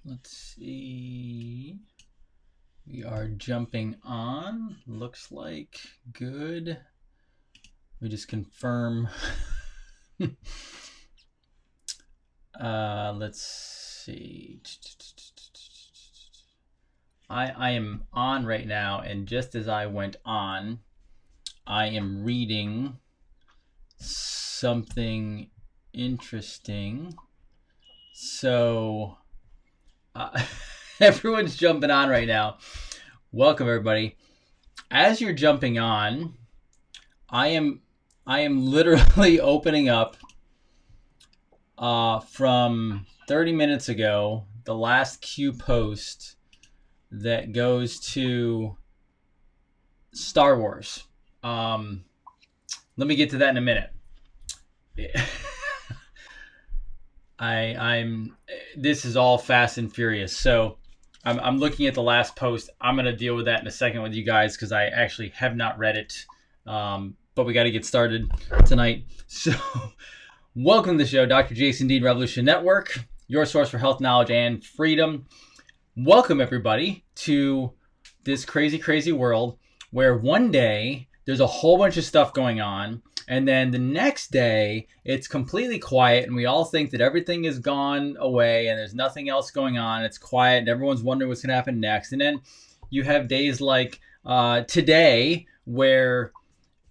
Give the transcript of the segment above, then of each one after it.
Let's see. We are jumping on. Looks like good. We just confirm. Let's see. I am on right now, and just as I went on, I am reading something interesting. So everyone's jumping on right now. Welcome everybody. As you're jumping on, I am literally opening up from 30 minutes ago the last Q post that goes to Star Wars. Let me get to that in a minute. This is all fast and furious. So I'm looking at the last post. I'm going to deal with that in a second with you guys because I actually have not read it. But we got to get started tonight. So welcome to the show, Dr. Jason Dean Revolution Network, your source for health, knowledge, and freedom. Welcome everybody to this crazy, crazy world where one day there's a whole bunch of stuff going on. And then the next day, it's completely quiet, and we all think that everything is gone away, and there's nothing else going on. It's quiet, and everyone's wondering what's going to happen next. And then you have days like today, where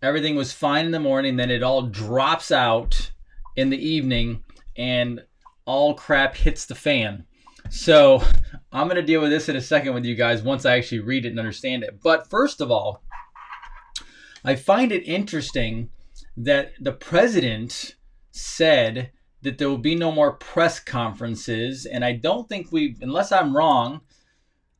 everything was fine in the morning, then it all drops out in the evening, and all crap hits the fan. So I'm going to deal with this in a second with you guys once I actually read it and understand it. But first of all, I find it interesting that the president said that there will be no more press conferences, and I don't think unless I'm wrong,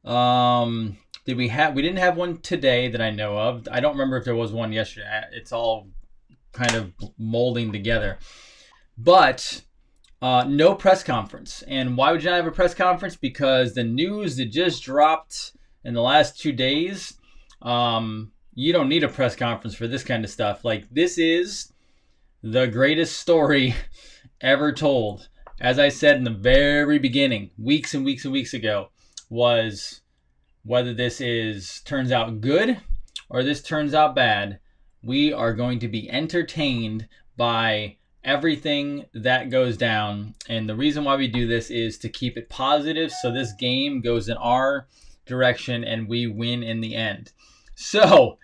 we didn't have one today that I know of. I don't remember if there was one yesterday. It's all kind of molding together. But no press conference. And why would you not have a press conference? Because the news that just dropped in the last 2 days, you don't need a press conference for this kind of stuff. Like, this is the greatest story ever told. As I said in the very beginning, weeks and weeks and weeks ago, was whether this turns out good or this turns out bad, we are going to be entertained by everything that goes down. And the reason why we do this is to keep it positive, so this game goes in our direction and we win in the end. So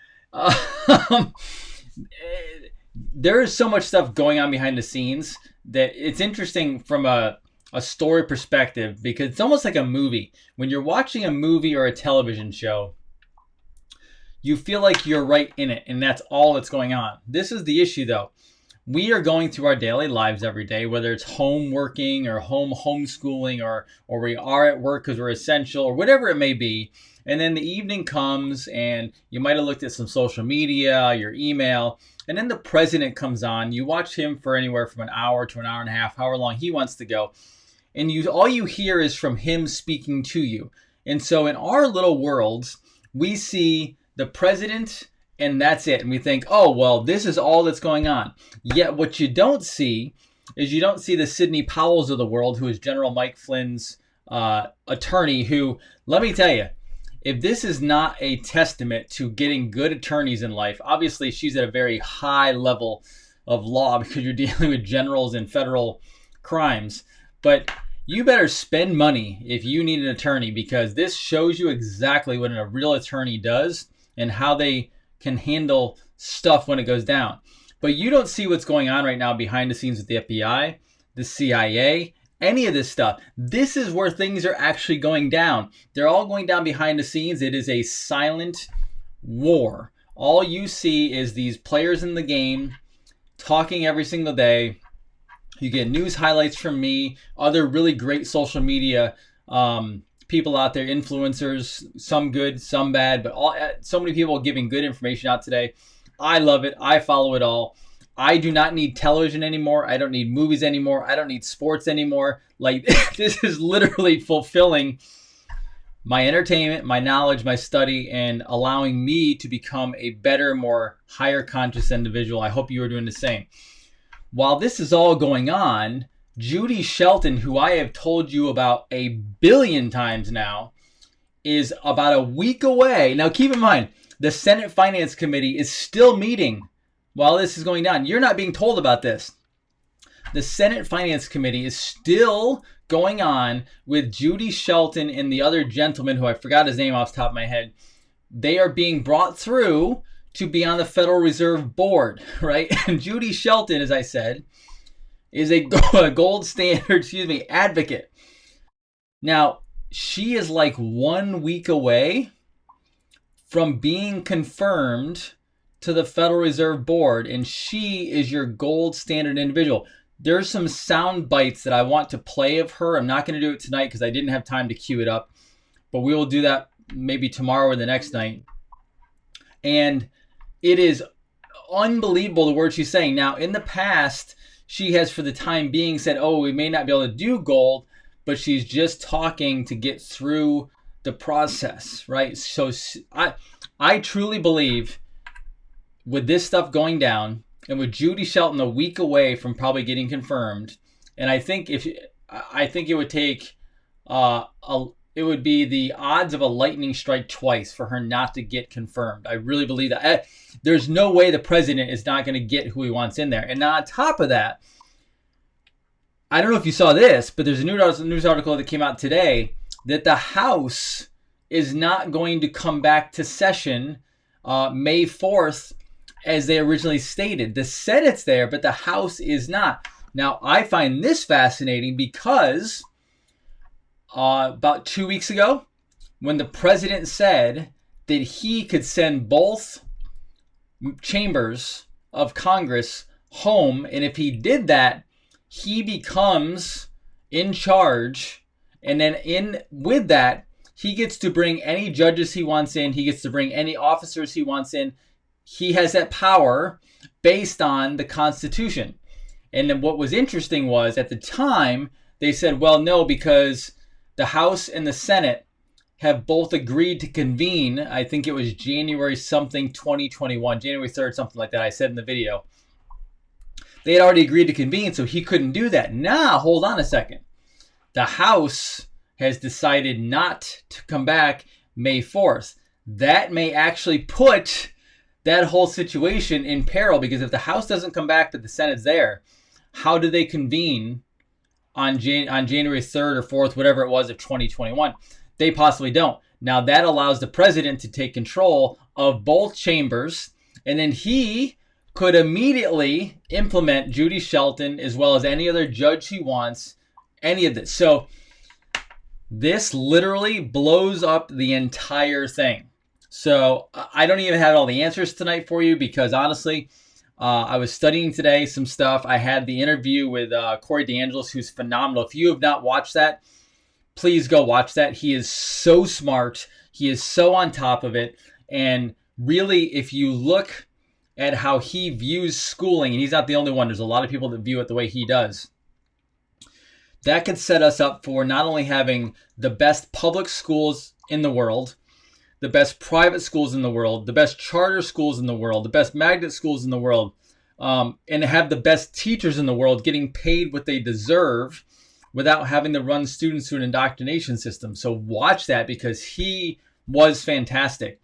there is so much stuff going on behind the scenes that it's interesting from a story perspective, because it's almost like a movie. When you're watching a movie or a television show, you feel like you're right in it, and that's all that's going on. This is the issue, though. We are going through our daily lives every day, whether it's home working or homeschooling or we are at work because we're essential or whatever it may be. And then the evening comes and you might have looked at some social media, your email, and then the president comes on. You watch him for anywhere from an hour to an hour and a half, however long he wants to go. And all you hear is from him speaking to you. And so in our little worlds, we see the president and that's it. And we think, oh, well, this is all that's going on. Yet what you don't see is you don't see the Sidney Powells of the world, who is General Mike Flynn's attorney, who, let me tell you, if this is not a testament to getting good attorneys in life, obviously she's at a very high level of law because you're dealing with generals and federal crimes. But you better spend money if you need an attorney, because this shows you exactly what a real attorney does and how they can handle stuff when it goes down. But you don't see what's going on right now behind the scenes with the FBI, the CIA, any of this stuff. This is where things are actually going down. They're all going down behind the scenes. It is a silent war. All you see is these players in the game talking every single day. You get news highlights from me, other really great social media people out there, influencers, some good, some bad, but so many people giving good information out today. I love it. I follow it all. I do not need television anymore. I don't need movies anymore. I don't need sports anymore. Like, this is literally fulfilling my entertainment, my knowledge, my study, and allowing me to become a better, more higher conscious individual. I hope you are doing the same. While this is all going on, Judy Shelton, who I have told you about a billion times now, is about a week away. Now, keep in mind, the Senate Finance Committee is still meeting while this is going down. You're not being told about this. The Senate Finance Committee is still going on with Judy Shelton and the other gentleman who I forgot his name off the top of my head. They are being brought through to be on the Federal Reserve Board, right? And Judy Shelton, as I said, is a gold standard, advocate. Now, she is like 1 week away from being confirmed to the Federal Reserve Board, and she is your gold standard individual. There's some sound bites that I want to play of her. I'm not going to do it tonight because I didn't have time to cue it up, but we will do that maybe tomorrow or the next night. And it is unbelievable the words she's saying. Now, in the past, she has, for the time being, said, oh, we may not be able to do gold, but she's just talking to get through the process, right? So I truly believe with this stuff going down, and with Judy Shelton a week away from probably getting confirmed, and I think it would take it would be the odds of a lightning strike twice for her not to get confirmed. I really believe that. There's no way the president is not going to get who he wants in there. And now on top of that, I don't know if you saw this, but there's a news article that came out today that the House is not going to come back to session May 4th as they originally stated. The Senate's there, but the House is not. Now, I find this fascinating because about 2 weeks ago, when the president said that he could send both chambers of Congress home, and if he did that, he becomes in charge, and then with that, he gets to bring any judges he wants in, he gets to bring any officers he wants in. He has that power based on the Constitution. And then what was interesting was, at the time, they said, well, no, because the House and the Senate have both agreed to convene. I think it was January something 2021, January 3rd, something like that. I said in the video. They had already agreed to convene, so he couldn't do that. Now, hold on a second. The House has decided not to come back May 4th. That may actually put that whole situation in peril, because if the House doesn't come back but the Senate's there, how do they convene on January 3rd or 4th, whatever it was, of 2021? They possibly don't. Now, that allows the president to take control of both chambers, and then he could immediately implement Judy Shelton as well as any other judge he wants, any of this. So this literally blows up the entire thing. So I don't even have all the answers tonight for you, because honestly, I was studying today some stuff. I had the interview with Corey DeAngelis, who's phenomenal. If you have not watched that, please go watch that. He is so smart. He is so on top of it. And really, if you look at how he views schooling, and he's not the only one, there's a lot of people that view it the way he does, that could set us up for not only having the best public schools in the world, the best private schools in the world, the best charter schools in the world, the best magnet schools in the world, and have the best teachers in the world getting paid what they deserve without having to run students through an indoctrination system. So watch that, because he was fantastic.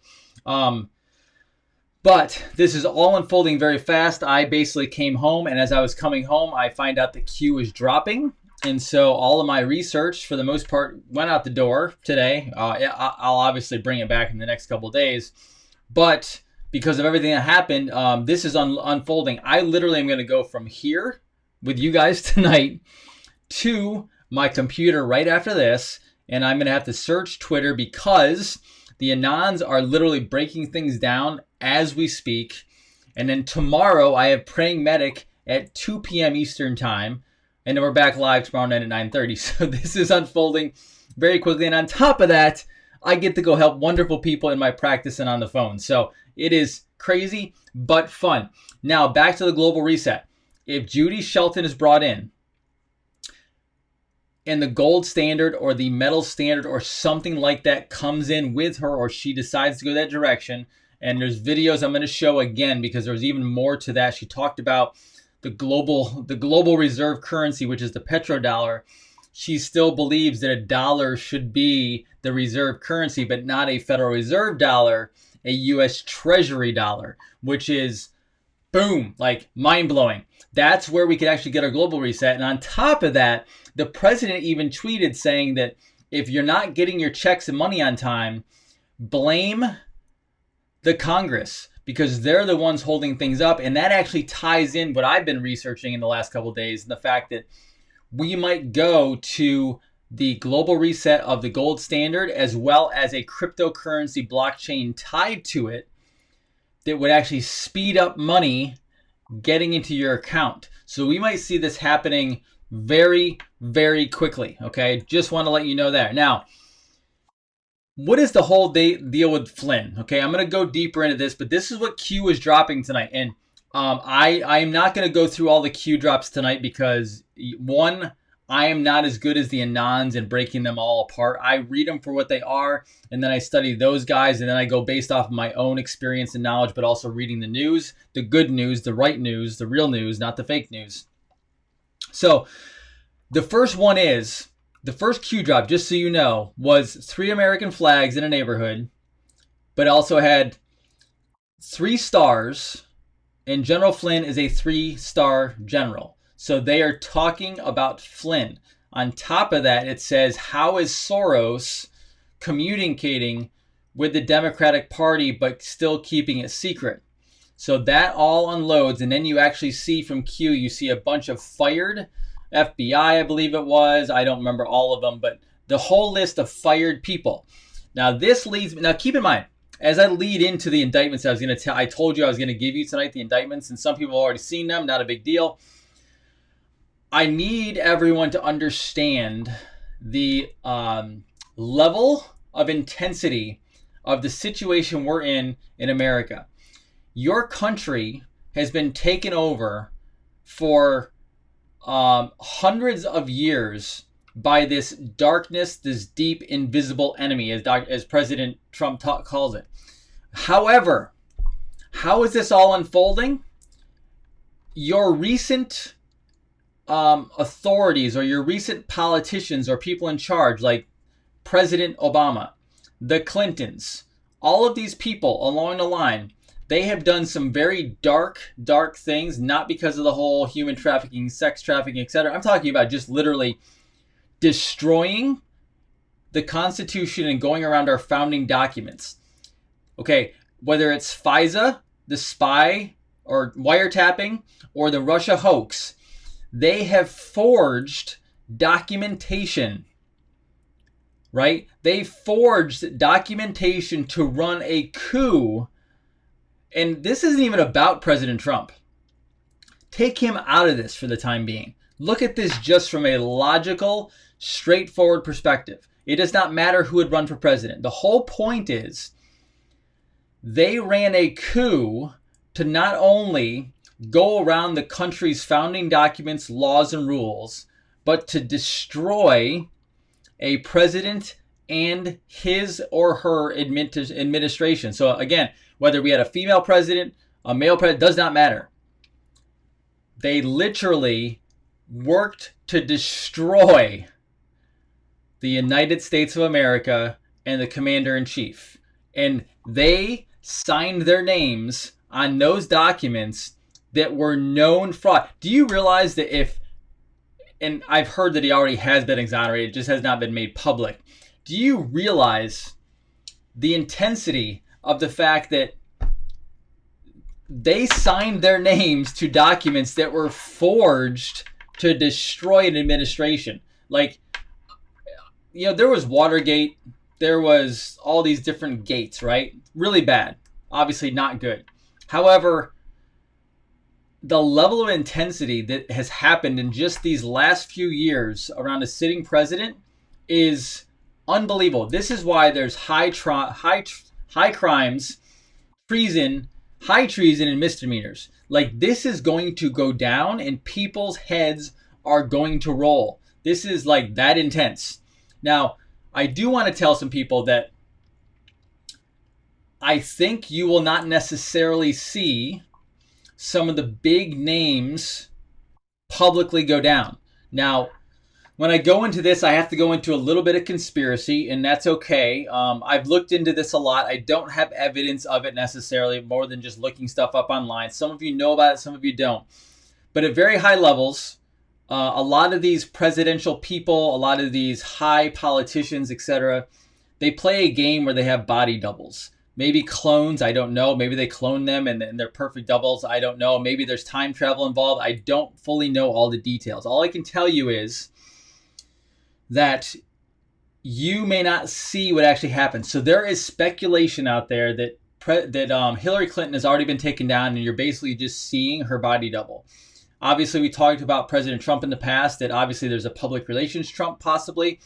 But this is all unfolding very fast. I basically came home, and as I was coming home, I find out the Q is dropping. And so all of my research, for the most part, went out the door today. I'll obviously bring it back in the next couple of days. But because of everything that happened, this is unfolding. I literally am going to go from here with you guys tonight to my computer right after this. And I'm going to have to search Twitter, because the Anons are literally breaking things down as we speak. And then tomorrow I have Praying Medic at 2 p.m. Eastern Time. And then we're back live tomorrow night at 9:30. So this is unfolding very quickly. And on top of that, I get to go help wonderful people in my practice and on the phone. So it is crazy, but fun. Now, back to the global reset. If Judy Shelton is brought in, and the gold standard or the metal standard or something like that comes in with her, or she decides to go that direction, and there's videos I'm going to show again, because there's even more to that. She talked about the global reserve currency, which is the petrodollar, she still believes that a dollar should be the reserve currency, but not a Federal Reserve dollar, a U.S. Treasury dollar, which is, boom, like mind-blowing. That's where we could actually get our global reset. And on top of that, the president even tweeted saying that if you're not getting your checks and money on time, blame the Congress, because they're the ones holding things up. And that actually ties in what I've been researching in the last couple of days, and the fact that we might go to the global reset of the gold standard, as well as a cryptocurrency blockchain tied to it that would actually speed up money getting into your account. So we might see this happening very, very quickly. Okay, just want to let you know that. Now, what is the whole deal with Flynn? Okay, I'm going to go deeper into this, but this is what Q is dropping tonight. And I am not going to go through all the Q drops tonight because, one, I am not as good as the Anons in breaking them all apart. I read them for what they are, and then I study those guys, and then I go based off of my own experience and knowledge, but also reading the news, the good news, the right news, the real news, not the fake news. So the first one is, the first Q drop, just so you know, was 3 American flags in a neighborhood, but also had 3 stars, and General Flynn is a 3-star general. So they are talking about Flynn. On top of that, it says, how is Soros communicating with the Democratic Party but still keeping it secret? So that all unloads, and then you actually see from Q, you see a bunch of fired FBI, I believe it was. I don't remember all of them, but the whole list of fired people. Now this leads, now keep in mind, as I lead into the indictments, I told you I was going to give you tonight the indictments, and some people have already seen them, not a big deal. I need everyone to understand the level of intensity of the situation we're in America. Your country has been taken over for hundreds of years by this darkness, this deep invisible enemy, as President Trump calls it. However, how is this all unfolding? Your recent authorities, or your recent politicians or people in charge, like President Obama, the Clintons, all of these people along the line, they have done some very dark things, not because of the whole human trafficking, sex trafficking, etc. I'm talking about just literally destroying the Constitution and going around our founding documents. Okay, whether it's FISA, the spy or wiretapping, or the Russia hoax, they have forged documentation, right? They forged documentation to run a coup. And this isn't even about President Trump. Take him out of this for the time being. Look at this just from a logical, straightforward perspective. It does not matter who would run for president. The whole point is they ran a coup to not only go around the country's founding documents, laws, and rules, but to destroy a president and his or her administration. So again, whether we had a female president, a male president, does not matter. They literally worked to destroy the United States of America and the commander-in-chief. And they signed their names on those documents that were known fraud. Do you realize that if, and I've heard that he already has been exonerated, it just has not been made public. Do you realize the intensity of the fact that they signed their names to documents that were forged to destroy an administration? Like, you know, there was Watergate, there was all these different gates, right? Really bad. Obviously not good. However, the level of intensity that has happened in just these last few years around a sitting president is unbelievable. This is why there's high crimes, treason, high treason, and misdemeanors. Like, this is going to go down and people's heads are going to roll. This is like that intense. Now, I do want to tell some people that I think you will not necessarily see some of the big names publicly go down. Now, when I go into this, I have to go into a little bit of conspiracy, and that's okay. I've looked into this a lot. I don't have evidence of it necessarily, more than just looking stuff up online. Some of you know about it, some of you don't. But at very high levels, a lot of these presidential people, a lot of these high politicians, etc., they play a game where they have body doubles. Maybe clones, I don't know. Maybe they clone them and they're perfect doubles, I don't know. Maybe there's time travel involved. I don't fully know all the details. All I can tell you is that you may not see what actually happens. So there is speculation out there that Hillary Clinton has already been taken down, and you're basically just seeing her body double. Obviously, we talked about President Trump in the past, that obviously there's a public relations Trump possibly,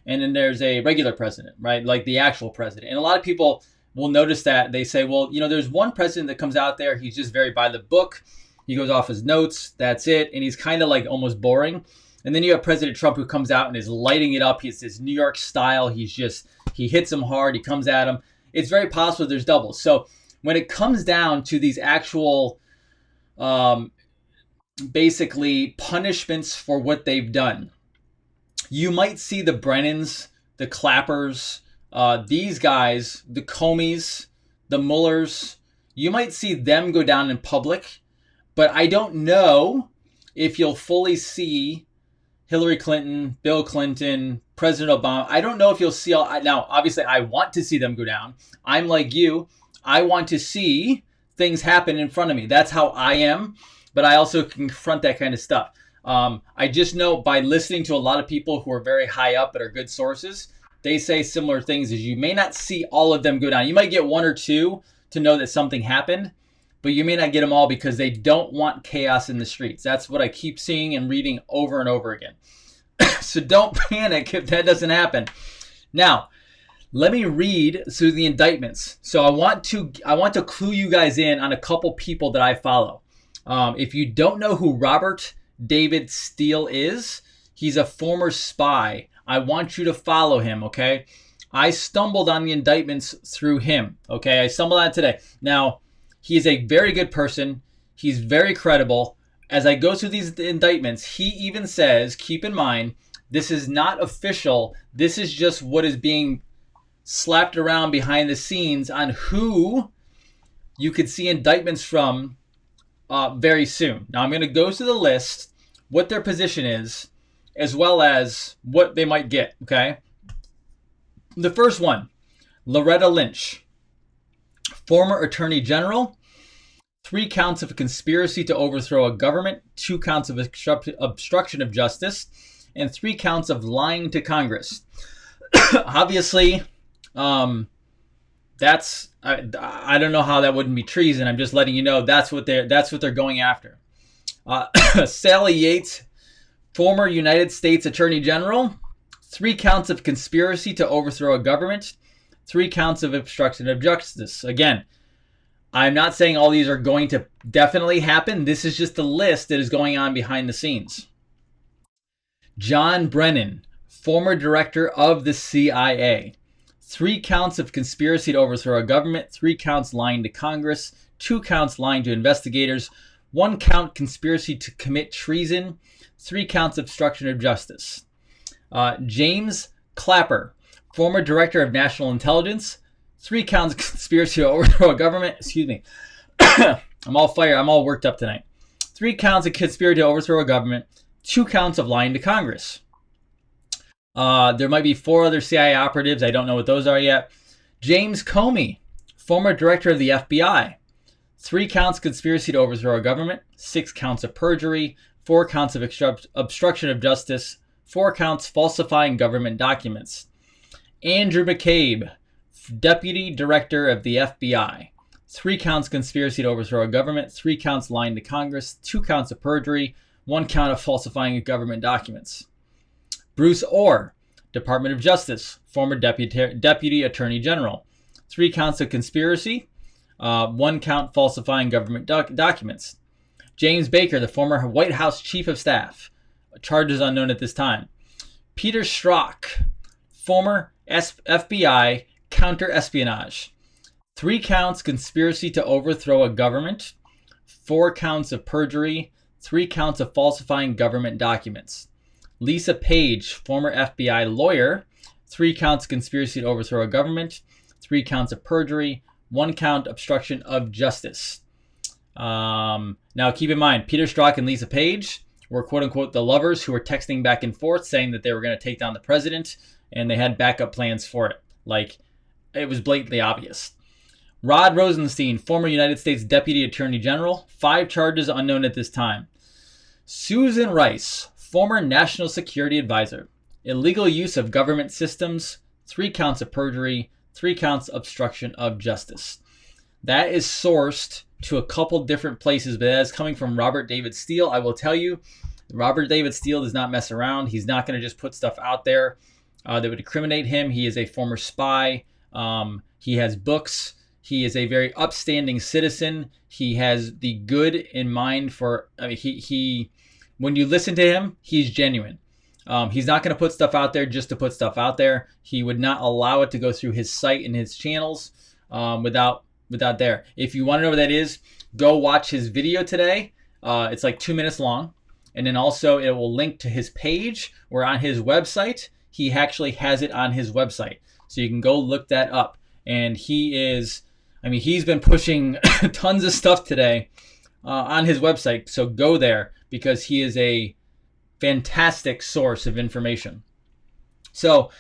and then there's a regular president, right? Like the actual president. And a lot of people will notice that. They say, well, there's one president that comes out there, he's just very by the book. He goes off his notes, that's it. And he's kind of like almost boring. And then you have President Trump, who comes out and is lighting it up. He's his New York style. He hits them hard. He comes at them. It's very possible there's doubles. So when it comes down to these actual, basically punishments for what they've done, you might see the Brennans, the Clappers, these guys, the Comeys, the Muellers, you might see them go down in public. But I don't know if you'll fully see Hillary Clinton, Bill Clinton, President Obama. I don't know if you'll see all. Now, obviously, I want to see them go down. I'm like you. I want to see things happen in front of me. That's how I am. But I also confront that kind of stuff. I just know by listening to a lot of people who are very high up but are good sources, they say similar things. As you may not see all of them go down. You might get one or two to know that something happened, but you may not get them all because they don't want chaos in the streets. That's what I keep seeing and reading over and over again. So don't panic if that doesn't happen. Now, let me read through the indictments. So I want to clue you guys in on a couple people that I follow. If you don't know who Robert David Steele is, he's a former spy. I want you to follow him, okay? I stumbled on the indictments through him, okay? I stumbled on it today. Now, he is a very good person. He's very credible. As I go through these indictments, he even says, keep in mind, this is not official. This is just what is being slapped around behind the scenes on who you could see indictments from very soon. Now, I'm going to go through the list, what their position is, as well as what they might get, okay? The first one, Loretta Lynch, former Attorney General, 3 counts of conspiracy to overthrow a government, 2 counts of obstruction of justice, and 3 counts of lying to Congress. Obviously, that's I don't know how that wouldn't be treason. I'm just letting you know that's what they're going after. Sally Yates, former United States Attorney General, 3 counts of conspiracy to overthrow a government, 3 counts of obstruction of justice. Again, I'm not saying all these are going to definitely happen. This is just the list that is going on behind the scenes. John Brennan, former director of the CIA. 3 counts of conspiracy to overthrow a government, 3 counts lying to Congress, 2 counts lying to investigators, 1 count conspiracy to commit treason, 3 counts obstruction of justice. James Clapper, former director of national intelligence, 3 counts of conspiracy to overthrow a government. Excuse me. I'm all worked up tonight. 3 counts of conspiracy to overthrow a government, 2 counts of lying to Congress. There might be 4 other CIA operatives. I don't know what those are yet. James Comey, former director of the FBI. 3 counts conspiracy to overthrow a government, 6 counts of perjury, 4 counts of obstruction of justice, 4 counts falsifying government documents. Andrew McCabe, deputy director of the FBI. 3 counts conspiracy to overthrow a government, 3 counts lying to Congress, 2 counts of perjury, 1 count of falsifying government documents. Bruce Orr, Department of Justice, former deputy attorney general. 3 counts of conspiracy, 1 count falsifying government documents. James Baker, the former White House chief of staff, charges unknown at this time. Peter Strzok, former FBI counter-espionage. 3 counts conspiracy to overthrow a government, 4 counts of perjury, 3 counts of falsifying government documents. Lisa Page, former FBI lawyer, 3 counts conspiracy to overthrow a government, 3 counts of perjury, 1 count obstruction of justice. Now keep in mind, Peter Strzok and Lisa Page were quote unquote the lovers who were texting back and forth saying that they were going to take down the president, and they had backup plans for it. Like, it was blatantly obvious. Rod Rosenstein, former United States Deputy Attorney General, 5 charges unknown at this time. Susan Rice, former National Security Advisor, illegal use of government systems, 3 counts of perjury, 3 counts obstruction of justice. That is sourced to a couple different places, but that is coming from Robert David Steele. I will tell you, Robert David Steele does not mess around. He's not going to just put stuff out there that would incriminate him. He is a former spy. He has books. He is a very upstanding citizen. He has the good in mind for, he when you listen to him, he's genuine. He's not going to put stuff out there just to put stuff out there. He would not allow it to go through his site and his channels without there. If you want to know what that is, go watch his video today. It's like 2 minutes long. And then also it will link to his page or on his website. He actually has it on his website. So you can go look that up. And he's been pushing tons of stuff today on his website. So go there because he is a fantastic source of information. So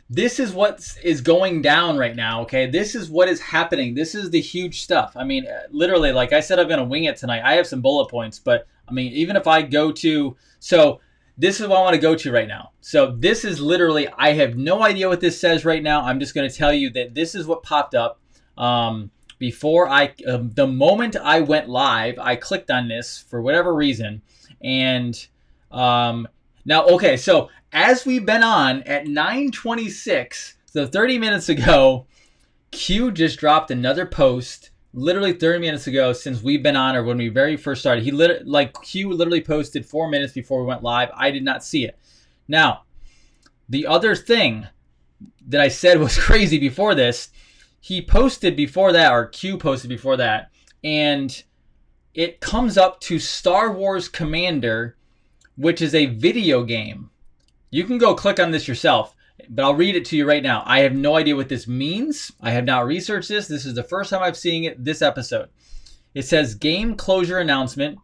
this is what is going down right now, okay? This is what is happening. This is the huge stuff. I mean, literally, like I said, I'm going to wing it tonight. I have some bullet points, but I mean, even if I go to, so this is what I want to go to right now. So this is literally, I have no idea what this says right now. I'm just going to tell you that this is what popped up. Before the moment I went live, I clicked on this for whatever reason. And now, okay, so as we've been on at 9:26, so 30 minutes ago, Q just dropped another post, literally 30 minutes ago since we've been on, or when we very first started. Q literally posted 4 minutes before we went live. I did not see it. Now, the other thing that I said was crazy before this, he posted before that, or Q posted before that, and it comes up to Star Wars Commander, which is a video game. You can go click on this yourself, but I'll read it to you right now. I have no idea what this means. I have not researched this. This is the first time I'm seeing it this episode. It says, game closure announcement.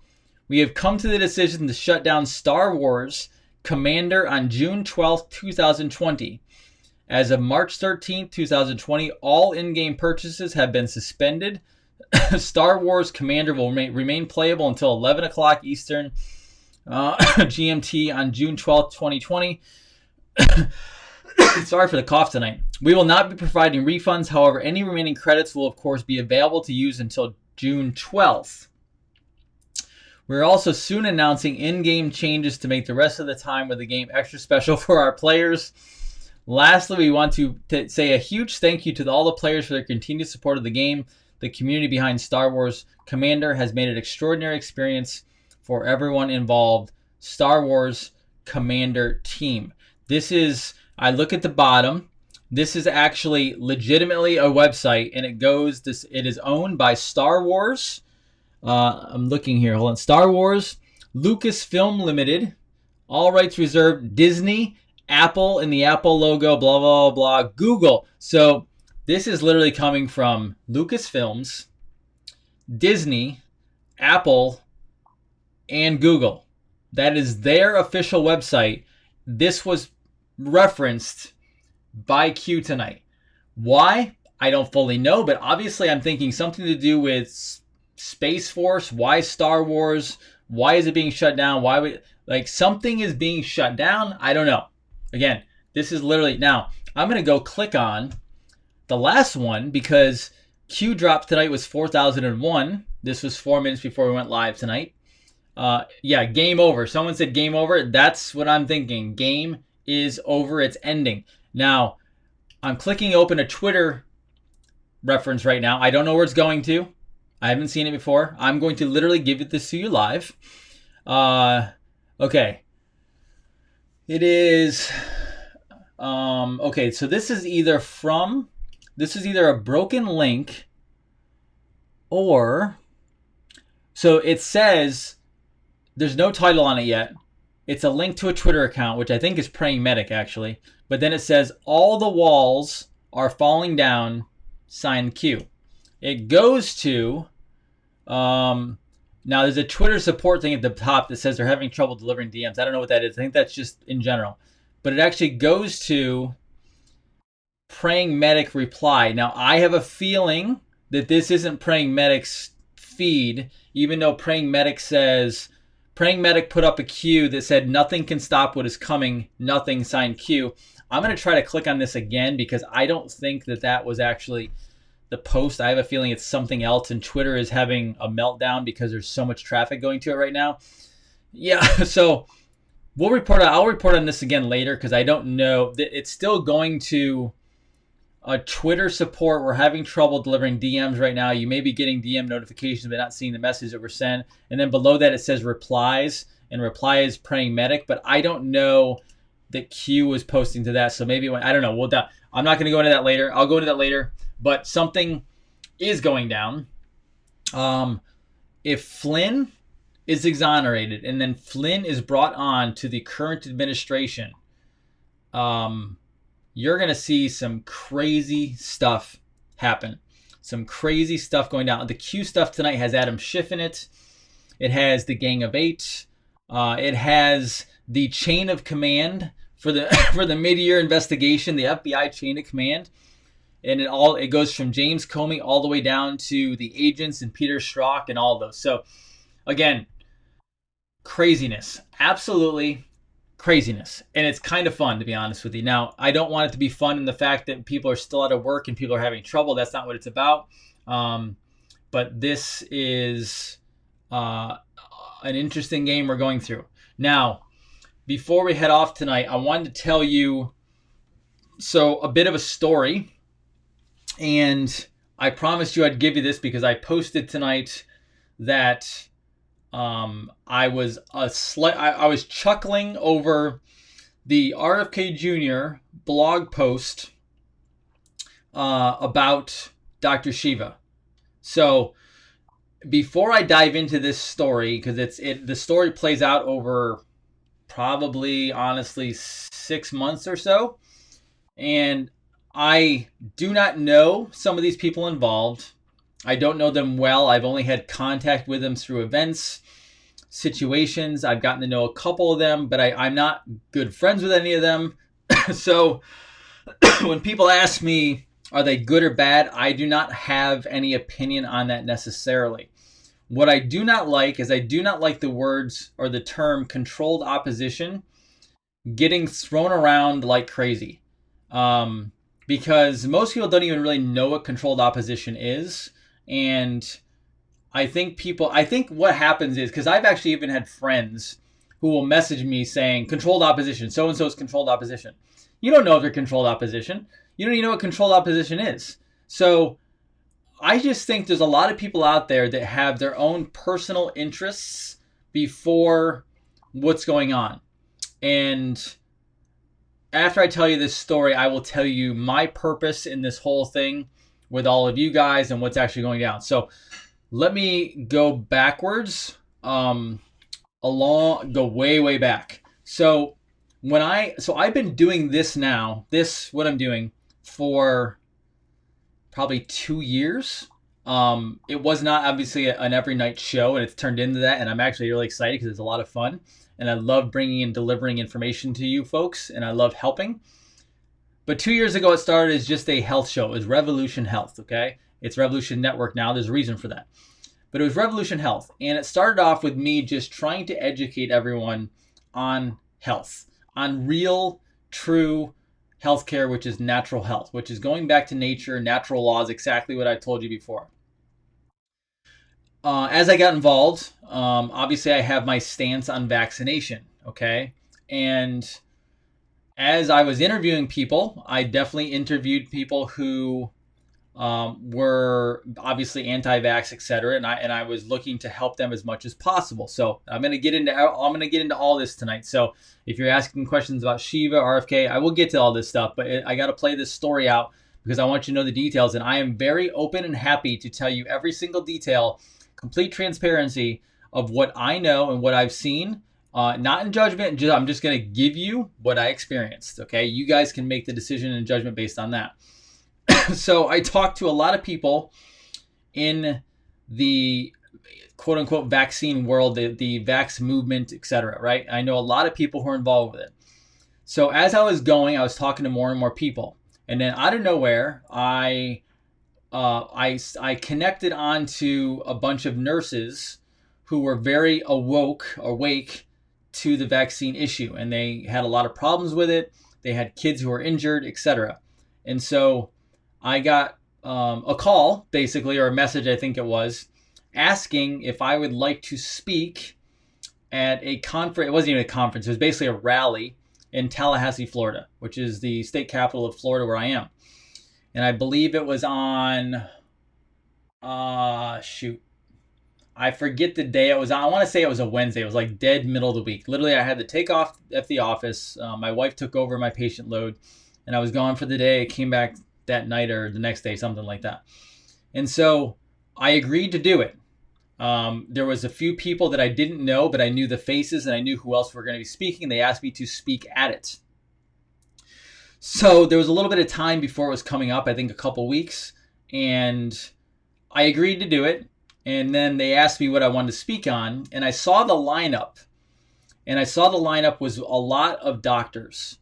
We have come to the decision to shut down Star Wars Commander on June 12th, 2020. As of March 13th, 2020, all in-game purchases have been suspended. Star Wars Commander will remain playable until 11 o'clock Eastern GMT on June 12th, 2020. Sorry for the cough tonight. We will not be providing refunds. However, any remaining credits will, of course, be available to use until June 12th. We're also soon announcing in-game changes to make the rest of the time with the game extra special for our players. Lastly, we want to say a huge thank you to all the players for their continued support of the game. The community behind Star Wars Commander has made it an extraordinary experience for everyone involved. Star Wars Commander team. This is, I look at the bottom. This is actually legitimately a website, and it is owned by Star Wars. I'm looking here. Hold on. Star Wars, Lucasfilm Limited, all rights reserved, Disney, Apple, and the Apple logo, blah, blah, blah, Google. So this is literally coming from Lucasfilms, Disney, Apple, and Google. That is their official website. This was referenced by Q tonight. Why? I don't fully know, but obviously I'm thinking something to do with Space Force. Why Star Wars? Why is it being shut down? Something is being shut down? I don't know. Again, this is literally, now I'm going to go click on the last one because Q dropped tonight was 4001. This was 4 minutes before we went live tonight. Yeah, game over. Someone said game over. That's what I'm thinking. Game is over. It's ending. Now, I'm clicking open a Twitter reference right now. I don't know where it's going to. I haven't seen it before. I'm going to literally give this to you live. Okay. It is, okay, so this is either a broken link or, so it says There's no title on it yet. It's a link to a Twitter account, which I think is Praying Medic, actually. But then it says, all the walls are falling down, sign Q. It goes to, now there's a Twitter support thing at the top that says they're having trouble delivering DMs. I don't know what that is. I think that's just in general. But it actually goes to Praying Medic reply. Now, I have a feeling that this isn't Praying Medic's feed, even though Praying Medic put up a Q that said, nothing can stop what is coming, nothing, signed Q. I'm going to try to click on this again because I don't think that was actually the post. I have a feeling it's something else, and Twitter is having a meltdown because there's so much traffic going to it right now. Yeah, so I'll report on this again later because I don't know. It's still going to a Twitter support. We're having trouble delivering DMs right now. You may be getting DM notifications but not seeing the message that were sent. And then below that it says replies, and reply is Praying Medic, but I don't know that Q was posting to that. So maybe I don't know. I'm not going to go into that later. I'll go into that later. But something is going down. If Flynn is exonerated and then Flynn is brought on to the current administration, you're going to see some crazy stuff happen. Some crazy stuff going down. The Q stuff tonight has Adam Schiff in it. It has the Gang of Eight. It has the chain of command for the for the mid-year investigation, the FBI chain of command. And it goes from James Comey all the way down to the agents and Peter Strzok and all those. So again, craziness. Absolutely craziness. And it's kind of fun, to be honest with you. Now, I don't want it to be fun in the fact that people are still out of work and people are having trouble. That's not what it's about. But this is an interesting game we're going through. Now, before we head off tonight, I wanted to tell you a bit of a story. And I promised you I'd give you this because I posted tonight that I was chuckling over the RFK Jr. blog post about Dr. Shiva. So before I dive into this story, because the story plays out over probably, honestly, 6 months or so, and I do not know some of these people involved. I don't know them well. I've only had contact with them through events, situations. I've gotten to know a couple of them, but I'm not good friends with any of them. So when people ask me, are they good or bad? I do not have any opinion on that necessarily. What I do not like is I do not like the words or the term controlled opposition getting thrown around like crazy. Because most people don't even really know what controlled opposition is. And I think what happens is, because I've actually even had friends who will message me saying, controlled opposition, so-and-so is controlled opposition. You don't know if they're controlled opposition. You don't even know what controlled opposition is. So I just think there's a lot of people out there that have their own personal interests before what's going on. And after I tell you this story, I will tell you my purpose in this whole thing with all of you guys and what's actually going down. So let me go backwards, go way, way back. So I've been doing this now, what I'm doing for probably 2 years. It was not obviously an every night show, and it's turned into that. And I'm actually really excited because it's a lot of fun. And I love bringing and delivering information to you folks, and I love helping. But 2 years ago, it started as just a health show. It was Revolution Health, okay? It's Revolution Network now. There's a reason for that. But it was Revolution Health. And it started off with me just trying to educate everyone on health, on real, true healthcare, which is natural health, which is going back to nature, natural laws, exactly what I told you before. As I got involved, obviously I have my stance on vaccination, okay? And as I was interviewing people, I definitely interviewed people who were obviously anti-vax, etc., and I was looking to help them as much as possible. So I'm going to get into all this tonight. So if you're asking questions about Shiva, RFK, I will get to all this stuff, but I got to play this story out because I want you to know the details, and I am very open and happy to tell you every single detail, complete transparency of what I know and what I've seen. Not in judgment, I'm just going to give you what I experienced. Okay, you guys can make the decision and judgment based on that. So I talked to a lot of people in the quote unquote vaccine world, the vax movement, etc. Right? I know a lot of people who are involved with it. So as I was going, I was talking to more and more people, and then out of nowhere, I connected onto a bunch of nurses who were very awake to the vaccine issue, and they had a lot of problems with it. They had kids who were injured, etc. And so I got a call, basically, or a message, I think it was, asking if I would like to speak at a conference. It wasn't even a conference. It was basically a rally in Tallahassee, Florida, which is the state capital of Florida where I am. And I believe it was on, I forget the day it was on. I want to say it was a Wednesday. It was like dead middle of the week. Literally, I had to take off at the office. My wife took over my patient load, and I was gone for the day. I came back that night or the next day, something like that. And so I agreed to do it. There was a few people that I didn't know, but I knew the faces and I knew who else were going to be speaking. They asked me to speak at it. So there was a little bit of time before it was coming up, I think a couple weeks, and I agreed to do it. And then they asked me what I wanted to speak on, and I saw the lineup. And I saw the lineup was a lot of doctors.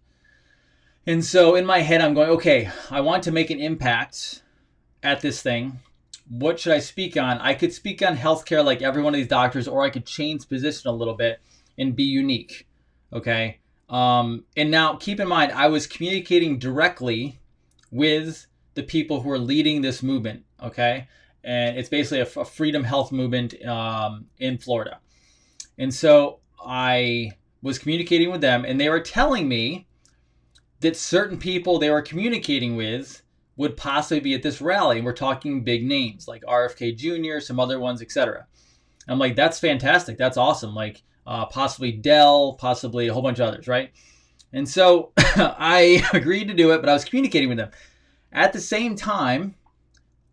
And so in my head, I'm going, okay, I want to make an impact at this thing. What should I speak on? I could speak on healthcare like every one of these doctors, or I could change position a little bit and be unique. Okay. And now keep in mind, I was communicating directly with the people who are leading this movement. Okay. And it's basically a freedom health movement in Florida. And so I was communicating with them, and they were telling me that certain people they were communicating with would possibly be at this rally. And we're talking big names like RFK Jr., some other ones, etc. I'm like, that's fantastic. That's awesome. Like possibly Dell, possibly a whole bunch of others, right? And so I agreed to do it, but I was communicating with them. At the same time,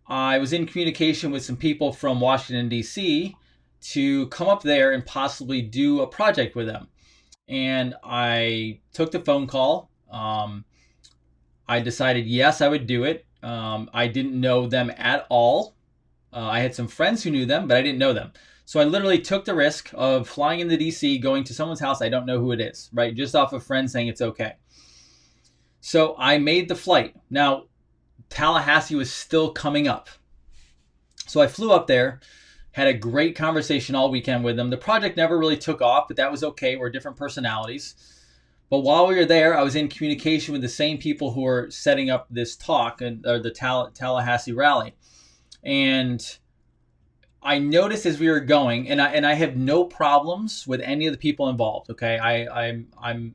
I was in communication with some people from Washington, D.C. to come up there and possibly do a project with them. And I took the phone call. I decided, yes, I would do it. I didn't know them at all. I had some friends who knew them, but I didn't know them. So I literally took the risk of flying into DC, going to someone's house I don't know who it is, right? Just off a friend saying it's okay. So I made the flight. Now, Tallahassee was still coming up. So I flew up there, had a great conversation all weekend with them. The project never really took off, but that was okay. We're different personalities. But while we were there, I was in communication with the same people who were setting up this talk or the Tallahassee rally. And I noticed as we were going, and I have no problems with any of the people involved. Okay, I'm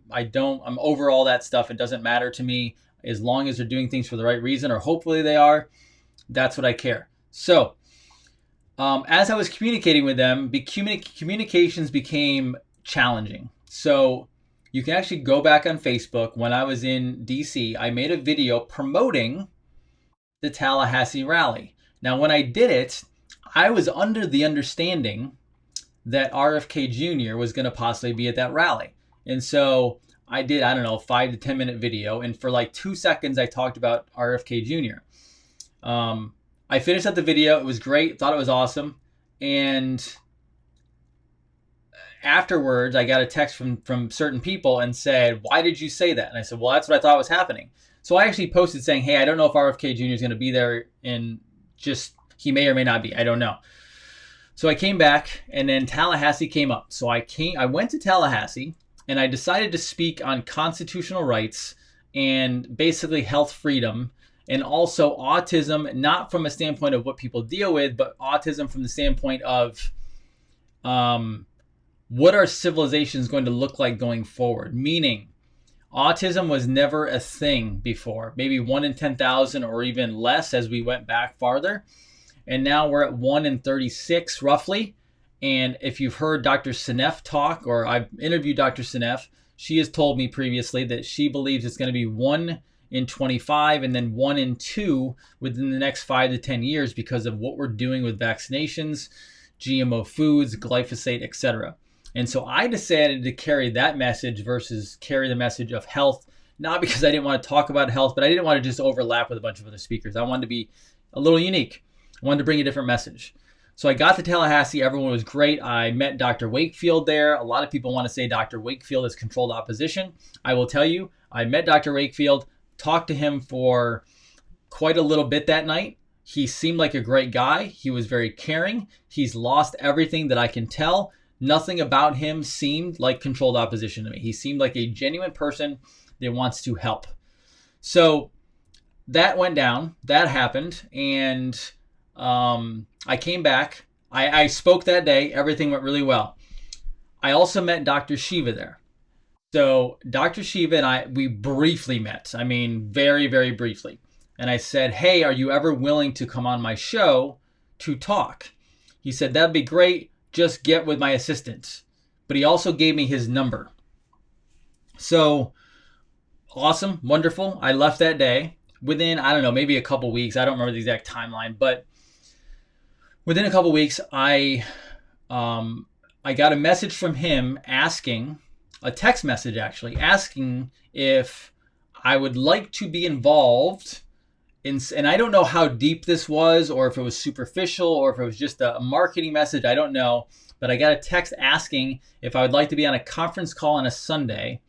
over all that stuff. It doesn't matter to me as long as they're doing things for the right reason, or hopefully they are. That's what I care. So as I was communicating with them, communications became challenging. So you can actually go back on Facebook. When I was in DC, I made a video promoting the Tallahassee rally. Now, when I did it, I was under the understanding that RFK Jr. was going to possibly be at that rally. And so I did, 5 to 10 minute video. And for like 2 seconds, I talked about RFK Jr. I finished up the video. It was great. Thought it was awesome. And afterwards, I got a text from certain people and said, why did you say that? And I said, well, that's what I thought was happening. So I actually posted saying, hey, I don't know if RFK Jr. is going to be there, and just he may or may not be. I don't know. So I came back, and then Tallahassee came up. So I went to Tallahassee, and I decided to speak on constitutional rights and basically health freedom, and also autism, not from a standpoint of what people deal with, but autism from the standpoint of what our civilization is going to look like going forward. Meaning, autism was never a thing before. Maybe 1 in 10,000 or even less as we went back farther. And now we're at 1 in 36 roughly. And if you've heard Dr. Seneff talk, or I've interviewed Dr. Seneff, she has told me previously that she believes it's going to be 1 in 25 and then 1 in 2 within the next 5 to 10 years because of what we're doing with vaccinations, GMO foods, glyphosate, etc. And so I decided to carry that message versus carry the message of health, not because I didn't want to talk about health, but I didn't want to just overlap with a bunch of other speakers. I wanted to be a little unique. I wanted to bring a different message. So I got to Tallahassee. Everyone was great. I met Dr. Wakefield there. A lot of people want to say Dr. Wakefield is controlled opposition. I will tell you, I met Dr. Wakefield, talked to him for quite a little bit that night. He seemed like a great guy. He was very caring. He's lost everything that I can tell. Nothing about him seemed like controlled opposition to me. He seemed like a genuine person that wants to help. So that went down. That happened. And I came back. I spoke that day. Everything went really well. I also met Dr. Shiva there. So Dr. Shiva and we briefly met. I mean, very, very briefly. And I said, hey, are you ever willing to come on my show to talk? He said, that'd be great. Just get with my assistant. But he also gave me his number. So awesome, wonderful. I left that day. Within, I don't know, maybe a couple weeks. I don't remember the exact timeline, but within a couple weeks, I got a message from him asking, a text message actually, asking if I would like to be involved in, and I don't know how deep this was, or if it was superficial, or if it was just a marketing message, I don't know. But I got a text asking if I would like to be on a conference call on a Sunday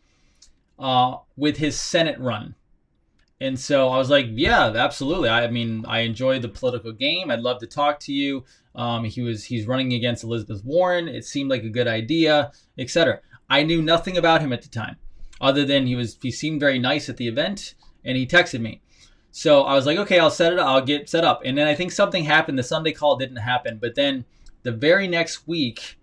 with his Senate run. And so I was like, yeah, absolutely. I mean, I enjoy the political game. I'd love to talk to you. He's running against Elizabeth Warren. It seemed like a good idea, etc. I knew nothing about him at the time, other than he seemed very nice at the event, and he texted me. So I was like, okay, I'll get set up. And then I think something happened. The Sunday call didn't happen. But then the very next week,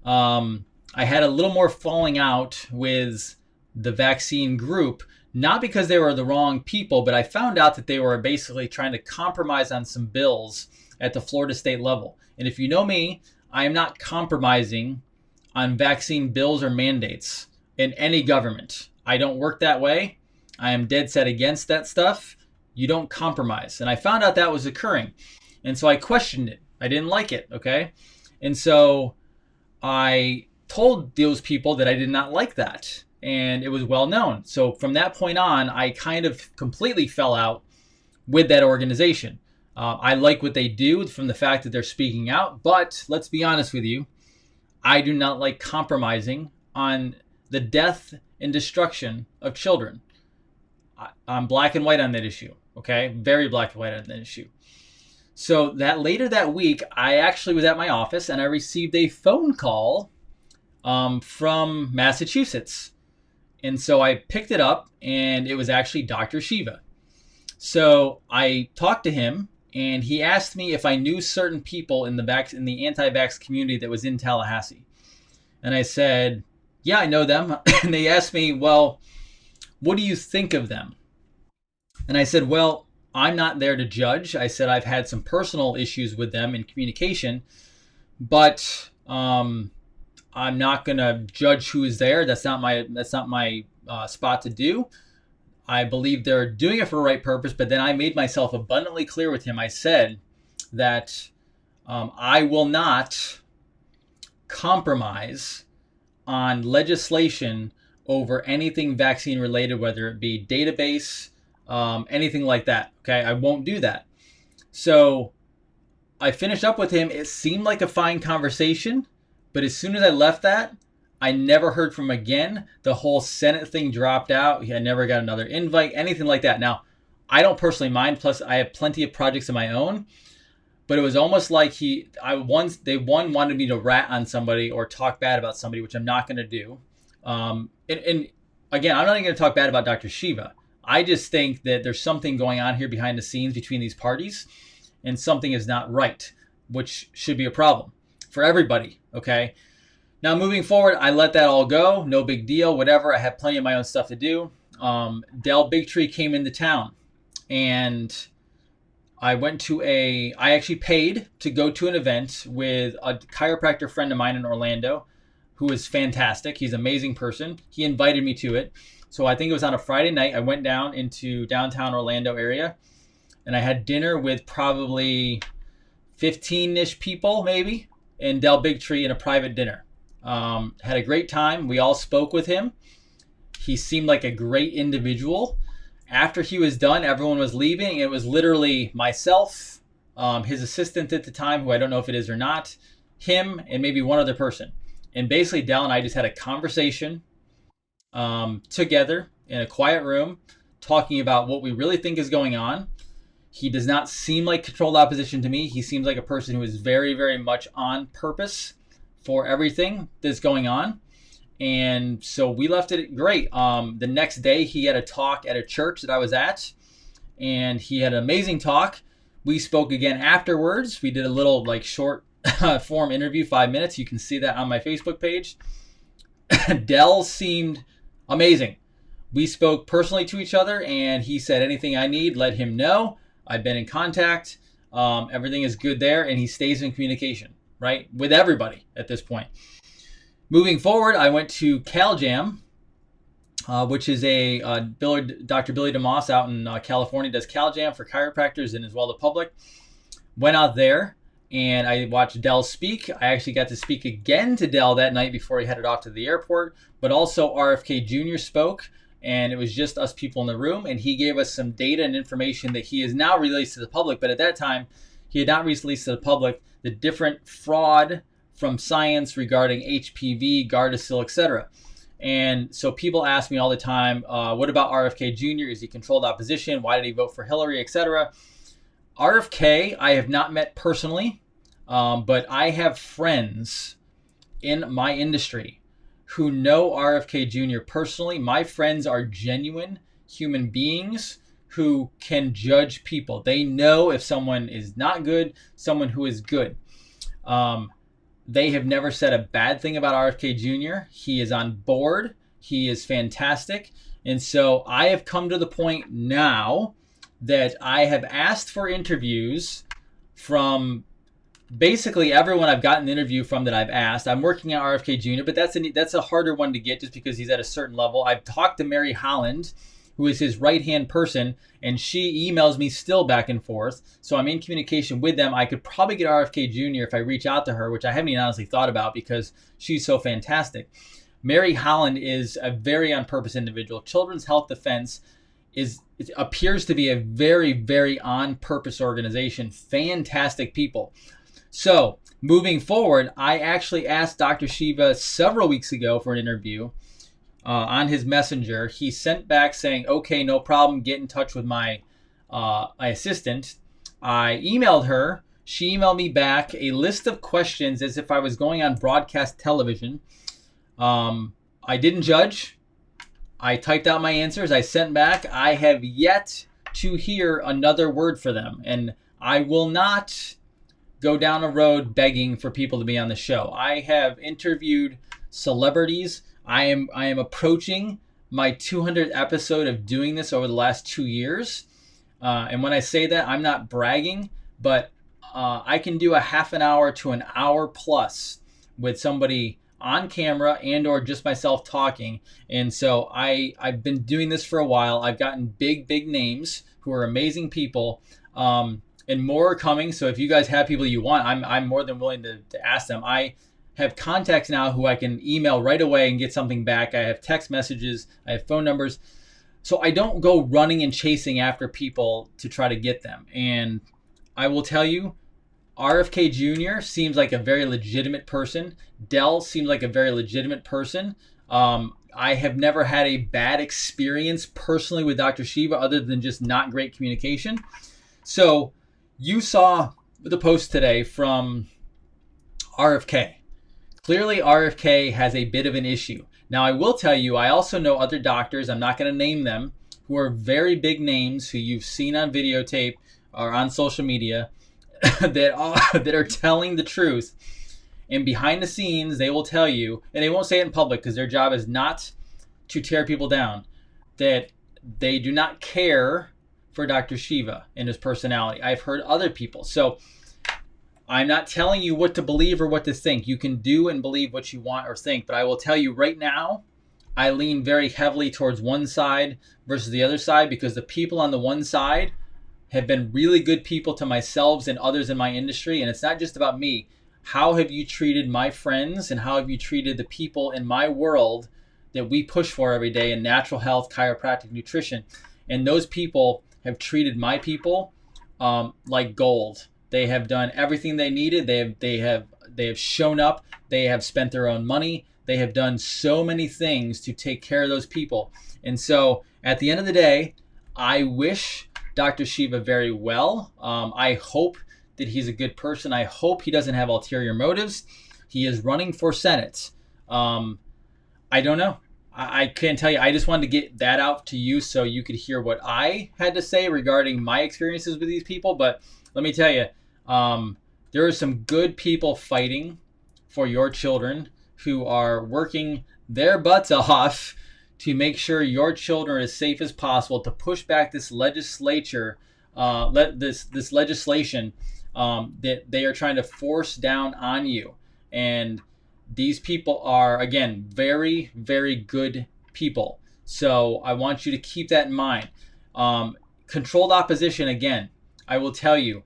I had a little more falling out with the vaccine group. Not because they were the wrong people, but I found out that they were basically trying to compromise on some bills at the Florida state level. And if you know me, I am not compromising on vaccine bills or mandates in any government. I don't work that way. I am dead set against that stuff. You don't compromise. And I found out that was occurring. And so I questioned it. I didn't like it, okay? And so I told those people that I did not like that. And it was well known. So from that point on, I kind of completely fell out with that organization. I like what they do from the fact that they're speaking out. But let's be honest with you, I do not like compromising on the death and destruction of children. I'm black and white on that issue. Okay, very black and white on that issue. So that later that week, I actually was at my office and I received a phone call from Massachusetts. And so I picked it up, and it was actually Dr. Shiva. So I talked to him, and he asked me if I knew certain people in the anti-vax community that was in Tallahassee. And I said, yeah, I know them. And they asked me, well, what do you think of them? And I said, well, I'm not there to judge. I said I've had some personal issues with them in communication, but I'm not going to judge who is there. That's not my spot to do. I believe they're doing it for the right purpose, but then I made myself abundantly clear with him. I said that I will not compromise on legislation over anything vaccine related, whether it be database, anything like that. Okay, I won't do that. So I finished up with him. It seemed like a fine conversation. But as soon as I left that, I never heard from him again. The whole Senate thing dropped out. I never got another invite, anything like that. Now, I don't personally mind. Plus, I have plenty of projects of my own. But it was almost like they wanted me to rat on somebody or talk bad about somebody, which I'm not going to do. And again, I'm not even going to talk bad about Dr. Shiva. I just think that there's something going on here behind the scenes between these parties, and something is not right, which should be a problem for everybody, okay? Now, moving forward, I let that all go. No big deal, whatever. I had plenty of my own stuff to do. Del Bigtree came into town, and I actually paid to go to an event with a chiropractor friend of mine in Orlando who is fantastic. He's an amazing person. He invited me to it. So I think it was on a Friday night. I went down into downtown Orlando area, and I had dinner with probably 15-ish people, maybe. and Del Bigtree in a private dinner. Had a great time. We all spoke with him. He seemed like a great individual. After he was done, everyone was leaving. It was literally myself, his assistant at the time, who I don't know if it is or not, him, and maybe one other person. And basically, Del and I just had a conversation together in a quiet room, talking about what we really think is going on. He does not seem like controlled opposition to me. He seems like a person who is very, very much on purpose for everything that's going on. And so we left it great. The next day, he had a talk at a church that I was at, and he had an amazing talk. We spoke again afterwards. We did a little like short form interview, 5 minutes. You can see that on my Facebook page. Del seemed amazing. We spoke personally to each other, and he said anything I need, let him know. I've been in contact. Everything is good there, and he stays in communication, right, with everybody at this point. Moving forward, I went to CalJam, which is a Dr. Billy DeMoss out in California does CalJam for chiropractors and as well the public. Went out there and I watched Del speak. I actually got to speak again to Del that night before he headed off to the airport, but also RFK Jr. spoke, and it was just us people in the room, and he gave us some data and information that he has now released to the public, but at that time, he had not released to the public the different fraud from science regarding HPV, Gardasil, etc. And so people ask me all the time, what about RFK Jr.? Is he controlled opposition? Why did he vote for Hillary, etc.? RFK, I have not met personally, but I have friends in my industry who know RFK Jr. personally. My friends are genuine human beings who can judge people. They know if someone is not good, someone who is good. They have never said a bad thing about RFK Jr. He is on board. He is fantastic. And so I have come to the point now that I have asked for interviews from basically everyone I've gotten an interview from that I've asked. I'm working at RFK Jr., but that's a harder one to get just because he's at a certain level. I've talked to Mary Holland, who is his right-hand person, and she emails me still back and forth. So I'm in communication with them. I could probably get RFK Jr. if I reach out to her, which I haven't even honestly thought about because she's so fantastic. Mary Holland is a very on-purpose individual. Children's Health Defense appears to be a very, very on-purpose organization. Fantastic people. So moving forward, I actually asked Dr. Shiva several weeks ago for an interview. On his messenger, he sent back saying, okay, no problem, get in touch with my assistant. I emailed her. She emailed me back a list of questions as if I was going on broadcast television. I didn't judge. I typed out my answers. I sent back. I have yet to hear another word for them. And I will not go down a road begging for people to be on the show. I have interviewed celebrities. I am approaching my 200th episode of doing this over the last 2 years. And when I say that, I'm not bragging, but I can do a half an hour to an hour plus with somebody on camera and or just myself talking. And so I've been doing this for a while. I've gotten big names who are amazing people, and more are coming. So if you guys have people you want, I'm more than willing to ask them. I have contacts now who I can email right away and get something back. I have text messages. I have phone numbers. So I don't go running and chasing after people to try to get them. And I will tell you, RFK Jr. seems like a very legitimate person. Del seems like a very legitimate person. I have never had a bad experience personally with Dr. Shiva other than just not great communication. So you saw the post today from RFK. Clearly, RFK has a bit of an issue. Now, I will tell you, I also know other doctors, I'm not going to name them, who are very big names who you've seen on videotape or on social media that are telling the truth. And behind the scenes, they will tell you, and they won't say it in public because their job is not to tear people down, that they do not care for Dr. Shiva and his personality. I've heard other people. So I'm not telling you what to believe or what to think. You can do and believe what you want or think. But I will tell you right now, I lean very heavily towards one side versus the other side because the people on the one side have been really good people to myself and others in my industry. And it's not just about me. how have you treated my friends and how have you treated the people in my world that we push for every day in natural health, chiropractic, nutrition? And those people have treated my people like gold. They have done everything they needed. They have shown up. They have spent their own money. They have done so many things to take care of those people. And so at the end of the day, I wish Dr. Shiva very well. I hope that he's a good person. I hope he doesn't have ulterior motives. He is running for Senate. I don't know. I can't tell you. I just wanted to get that out to you so you could hear what I had to say regarding my experiences with these people. But let me tell you, there are some good people fighting for your children who are working their butts off to make sure your children are as safe as possible, to push back this legislation that they are trying to force down on you. And these people are, again, very, very good people. So I want you to keep that in mind. Controlled opposition, again, I will tell you,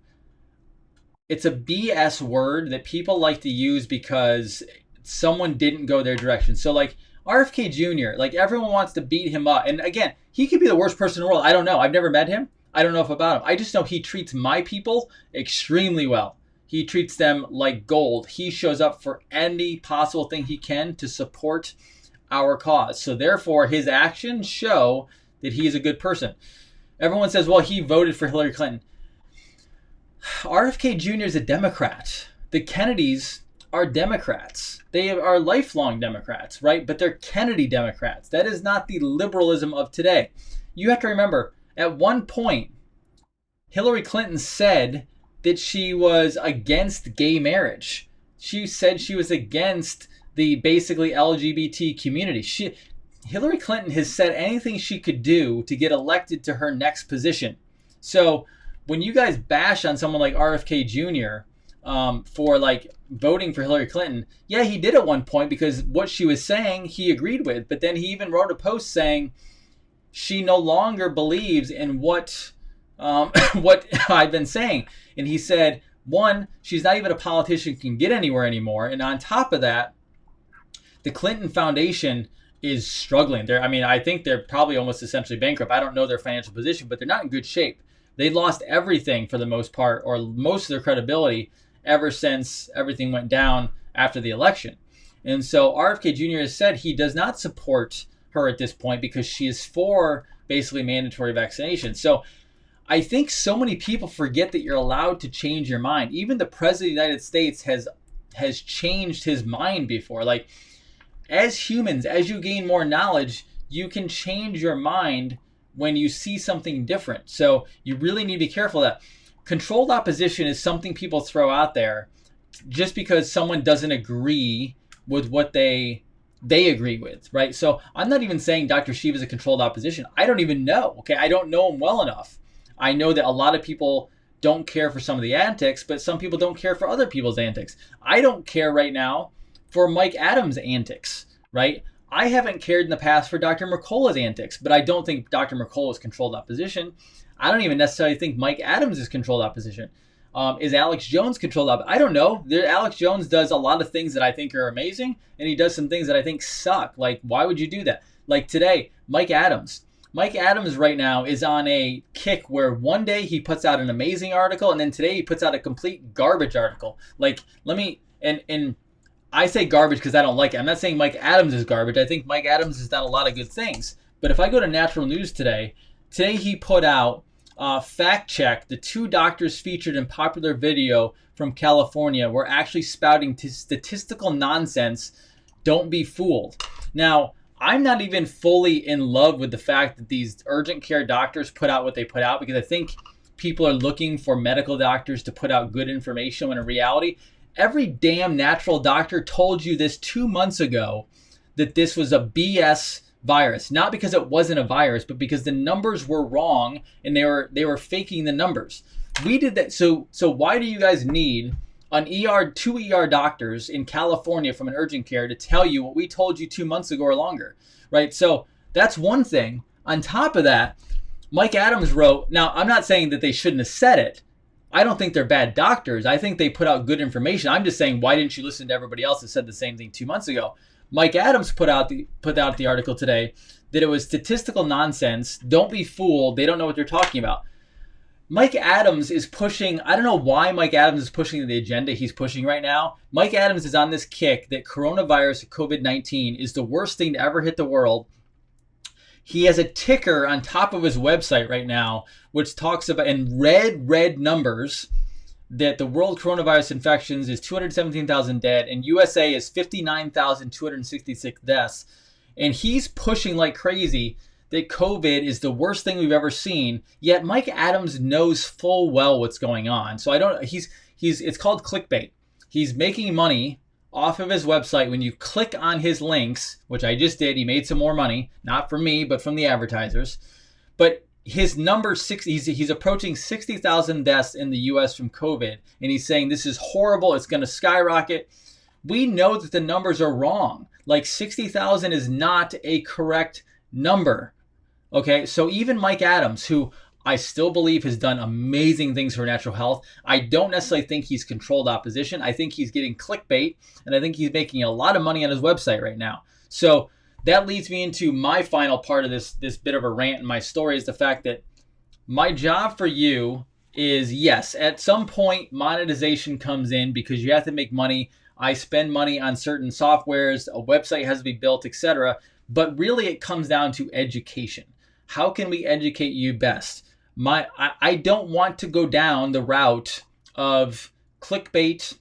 it's a BS word that people like to use because someone didn't go their direction. So like RFK Jr., like everyone wants to beat him up. And again, he could be the worst person in the world. I don't know. I've never met him. I don't know enough about him. I just know he treats my people extremely well. He treats them like gold. He shows up for any possible thing he can to support our cause. So therefore, his actions show that he is a good person. Everyone says, well, he voted for Hillary Clinton. RFK Jr. is a Democrat. The Kennedys are Democrats. They are lifelong Democrats, right? But they're Kennedy Democrats. That is not the liberalism of today. You have to remember, at one point, Hillary Clinton said that she was against gay marriage. She said she was against the basically LGBT community. Hillary Clinton has said anything she could do to get elected to her next position. So when you guys bash on someone like RFK Jr. For like voting for Hillary Clinton, yeah, he did at one point because what she was saying he agreed with, but then he even wrote a post saying she no longer believes in what I've been saying. And he said, one, she's not even a politician who can get anywhere anymore. And on top of that, the Clinton Foundation is struggling. I think they're probably almost essentially bankrupt. I don't know their financial position, but they're not in good shape. They lost everything for the most part, or most of their credibility, ever since everything went down after the election. And so RFK Jr. has said he does not support her at this point because she is for basically mandatory vaccination. So I think so many people forget that you're allowed to change your mind. Even the President of the United States has changed his mind before. Like, as humans, as you gain more knowledge, you can change your mind when you see something different. So you really need to be careful of that. Controlled opposition is something people throw out there just because someone doesn't agree with what they agree with, right? So I'm not even saying Dr. Shiva is a controlled opposition. I don't even know, okay? I don't know him well enough. I know that a lot of people don't care for some of the antics, but some people don't care for other people's antics. I don't care right now for Mike Adams' antics, right? I haven't cared in the past for Dr. Mercola's antics, but I don't think Dr. Mercola is controlled opposition. I don't even necessarily think Mike Adams is controlled opposition. Is Alex Jones controlled opposition? I don't know. Alex Jones does a lot of things that I think are amazing, and he does some things that I think suck. Like, why would you do that? Like today, Mike Adams. Mike Adams right now is on a kick where one day he puts out an amazing article, and then today he puts out a complete garbage article. Like, and I say garbage because I don't like it. I'm not saying Mike Adams is garbage. I think Mike Adams has done a lot of good things. But if I go to Natural News today he put out fact check. The two doctors featured in popular video from California were actually spouting statistical nonsense. Don't be fooled. Now, I'm not even fully in love with the fact that these urgent care doctors put out what they put out, because I think people are looking for medical doctors to put out good information when in reality, every damn natural doctor told you this 2 months ago that this was a BS virus. Not because it wasn't a virus, but because the numbers were wrong and they were faking the numbers. We did that. So why do you guys need two ER doctors in California from an urgent care to tell you what we told you 2 months ago or longer, right? So that's one thing. On top of that, Mike Adams wrote, now I'm not saying that they shouldn't have said it. I don't think they're bad doctors. I think they put out good information. I'm just saying, why didn't you listen to everybody else that said the same thing 2 months ago? Mike Adams put out the article today that it was statistical nonsense. Don't be fooled. They don't know what they're talking about. Mike Adams is pushing, I don't know why Mike Adams is pushing the agenda he's pushing right now. Mike Adams is on this kick that coronavirus, COVID-19, is the worst thing to ever hit the world. He has a ticker on top of his website right now, which talks about, in red numbers, that the world coronavirus infections is 217,000 dead, and USA is 59,266 deaths. And he's pushing like crazy that COVID is the worst thing we've ever seen. Yet Mike Adams knows full well what's going on. So it's called clickbait. He's making money off of his website. When you click on his links, which I just did, he made some more money, not from me, but from the advertisers. But his number he's approaching 60,000 deaths in the US from COVID. And he's saying this is horrible. It's going to skyrocket. We know that the numbers are wrong. Like 60,000 is not a correct number. Okay, so even Mike Adams, who I still believe has done amazing things for natural health, I don't necessarily think he's controlled opposition. I think he's getting clickbait, and I think he's making a lot of money on his website right now. So that leads me into my final part of this bit of a rant in my story, is the fact that my job for you is, yes, at some point monetization comes in because you have to make money. I spend money on certain softwares, a website has to be built, etc. But really it comes down to education. How can we educate you best? I don't want to go down the route of clickbait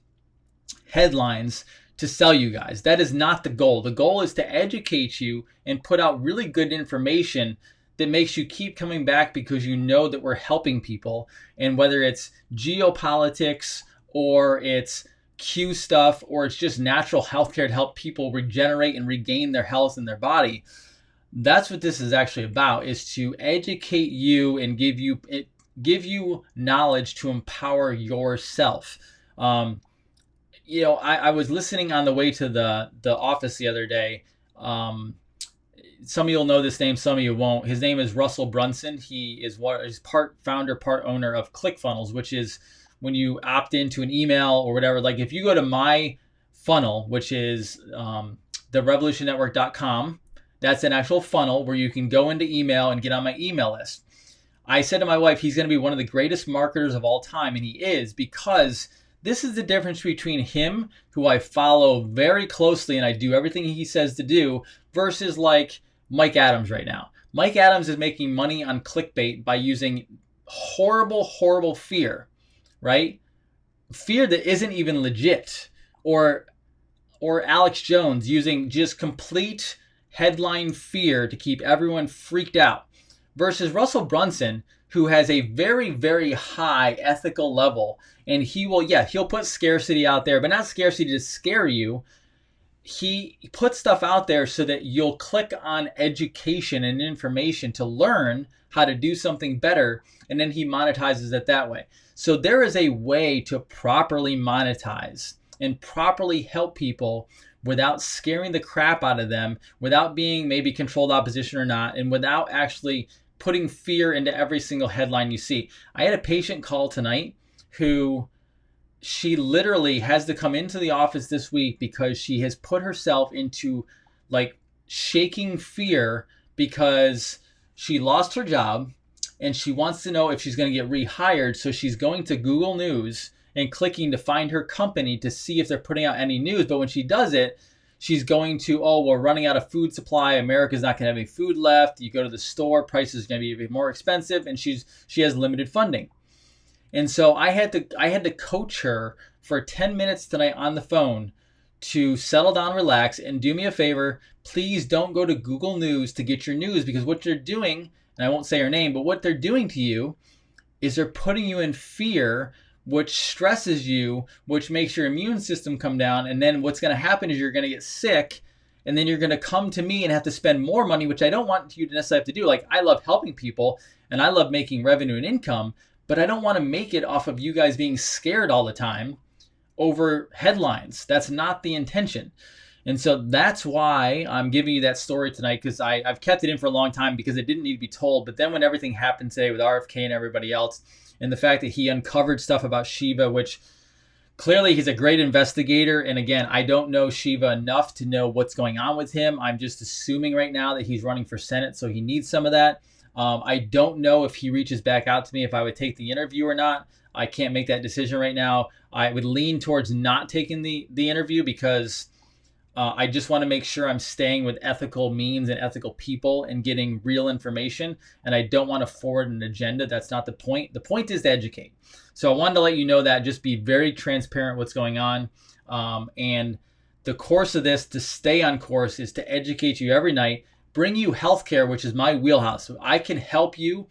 headlines to sell you guys. That is not the goal. The goal is to educate you and put out really good information that makes you keep coming back because you know that we're helping people. And whether it's geopolitics or it's Q stuff or it's just natural healthcare to help people regenerate and regain their health in their body, that's what this is actually about, is to educate you and give you knowledge to empower yourself. I was listening on the way to the office the other day. Some of you'll know this name, some of you won't. His name is Russell Brunson. He's part founder, part owner of ClickFunnels, which is when you opt into an email or whatever. Like if you go to my funnel, which is therevolutionnetwork.com, that's an actual funnel where you can go into email and get on my email list. I said to my wife, he's going to be one of the greatest marketers of all time, and he is, because this is the difference between him, who I follow very closely and I do everything he says to do, versus like Mike Adams right now. Mike Adams is making money on clickbait by using horrible fear, right? Fear that isn't even legit. Or Alex Jones using just complete headline fear to keep everyone freaked out, versus Russell Brunson, who has a very, very high ethical level. And he'll put scarcity out there, but not scarcity to scare you. He puts stuff out there so that you'll click on education and information to learn how to do something better, and then he monetizes it that way. So there is a way to properly monetize and properly help people without scaring the crap out of them, without being maybe controlled opposition or not, and without actually putting fear into every single headline you see. I had a patient call tonight who, she literally has to come into the office this week because she has put herself into like shaking fear because she lost her job and she wants to know if she's going to get rehired. So she's going to Google News and clicking to find her company to see if they're putting out any news. But when she does it, she's going to, we're running out of food supply. America's not going to have any food left. You go to the store, prices are going to be a bit more expensive, and she has limited funding. And so I had to coach her for 10 minutes tonight on the phone to settle down, relax, and do me a favor. Please don't go to Google News to get your news, because what they're doing, and I won't say her name, but what they're doing to you is they're putting you in fear, which stresses you, which makes your immune system come down. And then what's going to happen is you're going to get sick, and then you're going to come to me and have to spend more money, which I don't want you to necessarily have to do. Like, I love helping people and I love making revenue and income, but I don't want to make it off of you guys being scared all the time over headlines. That's not the intention. And so that's why I'm giving you that story tonight, because I've kept it in for a long time because it didn't need to be told. But then when everything happened today with RFK and everybody else, and the fact that he uncovered stuff about Shiva, which clearly he's a great investigator. And again, I don't know Shiva enough to know what's going on with him. I'm just assuming right now that he's running for Senate, so he needs some of that. I don't know if he reaches back out to me if I would take the interview or not. I can't make that decision right now. I would lean towards not taking the interview because I just want to make sure I'm staying with ethical means and ethical people and getting real information. And I don't want to forward an agenda. That's not the point. The point is to educate. So I wanted to let you know that, just be very transparent what's going on. And the course of this, to stay on course, is to educate you every night, bring you healthcare, which is my wheelhouse. So I can help you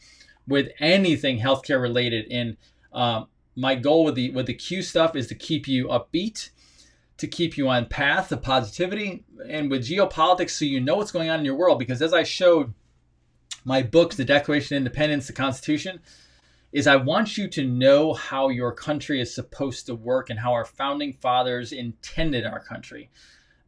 with anything healthcare related. And my goal with the Q stuff is to keep you upbeat, to keep you on path of positivity, and with geopolitics, so you know what's going on in your world. Because as I showed my books, the Declaration of Independence, the Constitution, is I want you to know how your country is supposed to work and how our founding fathers intended our country.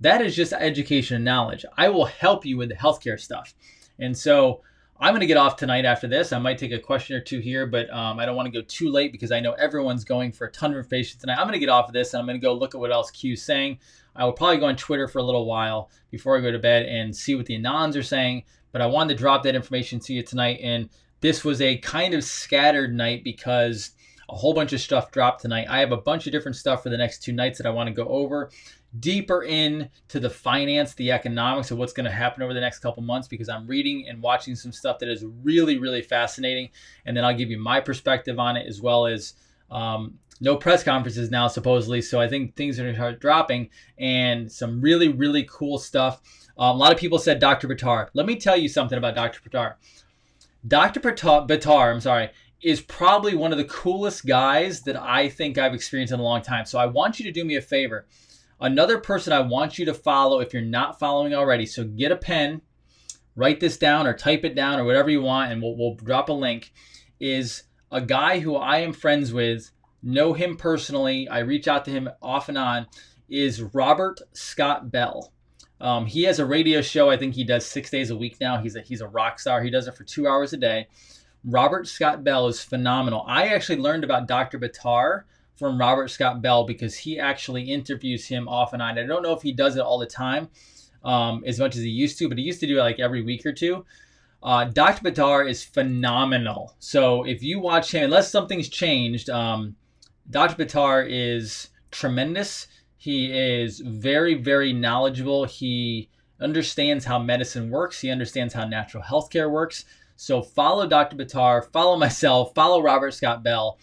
That is just education and knowledge. I will help you with the healthcare stuff. And so I'm going to get off tonight after this. I might take a question or two here, but I don't want to go too late because I know everyone's going for a ton of information tonight. I'm going to get off of this and I'm going to go look at what else Q's saying. I will probably go on Twitter for a little while before I go to bed and see what the Anons are saying. But I wanted to drop that information to you tonight. And this was a kind of scattered night because a whole bunch of stuff dropped tonight. I have a bunch of different stuff for the next 2 nights that I want to go over deeper into the finance, the economics of what's going to happen over the next couple months, because I'm reading and watching some stuff that is really, really fascinating. And then I'll give you my perspective on it, as well as no press conferences now, supposedly. So I think things are going to start dropping and some really, really cool stuff. A lot of people said Dr. Buttar. Let me tell you something about Dr. Buttar. Dr. Buttar, is probably one of the coolest guys that I think I've experienced in a long time. So I want you to do me a favor. Another person I want you to follow if you're not following already. So get a pen, write this down or type it down or whatever you want, and we'll drop a link, is a guy who I am friends with, know him personally. I reach out to him off and on, is Robert Scott Bell. He has a radio show. I think he does 6 days a week now. He's a rock star. He does it for 2 hours a day. Robert Scott Bell is phenomenal. I actually learned about Dr. Buttar from Robert Scott Bell because he actually interviews him off and on. I don't know if he does it all the time as much as he used to, but he used to do it like every week or two. Dr. Buttar is phenomenal. So if you watch him, unless something's changed, Dr. Buttar is tremendous. He is very, very knowledgeable. He understands how medicine works. He understands how natural healthcare works. So follow Dr. Buttar, follow myself, follow Robert Scott Bell.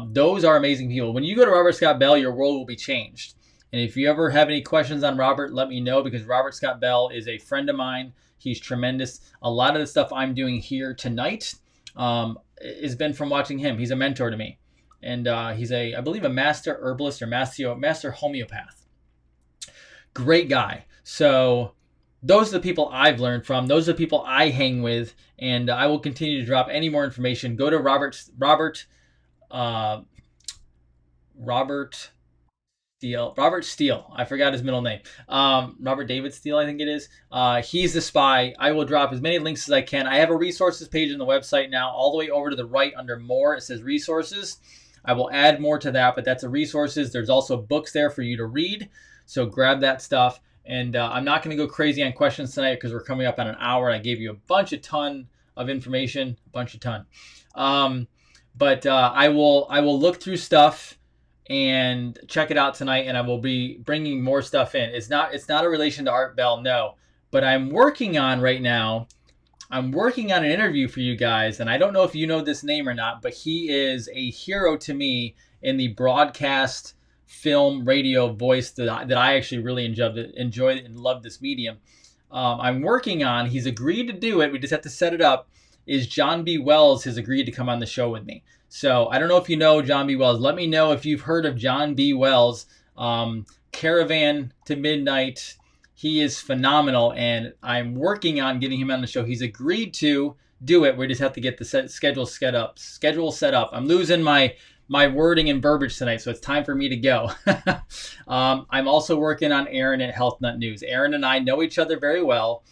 Those are amazing people. When you go to Robert Scott Bell, your world will be changed. And if you ever have any questions on Robert, let me know, because Robert Scott Bell is a friend of mine. He's tremendous. A lot of the stuff I'm doing here tonight has been from watching him. He's a mentor to me. And he's I believe, a master herbalist or master homeopath. Great guy. So those are the people I've learned from. Those are the people I hang with. And I will continue to drop any more information. Go to Robert Steele. I forgot his middle name. Robert David Steele, I think it is. He's the spy. I will drop as many links as I can. I have a resources page on the website now, all the way over to the right under more. It says resources. I will add more to that, but that's the resources. There's also books there for you to read. So grab that stuff. And I'm not going to go crazy on questions tonight because we're coming up on an hour. I gave you a ton of information, But I will look through stuff and check it out tonight, and I will be bringing more stuff in. It's not a relation to Art Bell, no. But I'm working on right now. I'm working on an interview for you guys, and I don't know if you know this name or not, but he is a hero to me in the broadcast, film, radio voice that I actually really enjoyed and love this medium. I'm working on. He's agreed to do it. We just have to set it up. Is John B. Wells has agreed to come on the show with me. So I don't know if you know John B. Wells. Let me know if you've heard of John B. Wells. Caravan to Midnight. He is phenomenal, and I'm working on getting him on the show. He's agreed to do it. We just have to get the schedule set up. I'm losing my my wording and verbiage tonight, so it's time for me to go. I'm also working on Erin at Health Nut News. Erin and I know each other very well.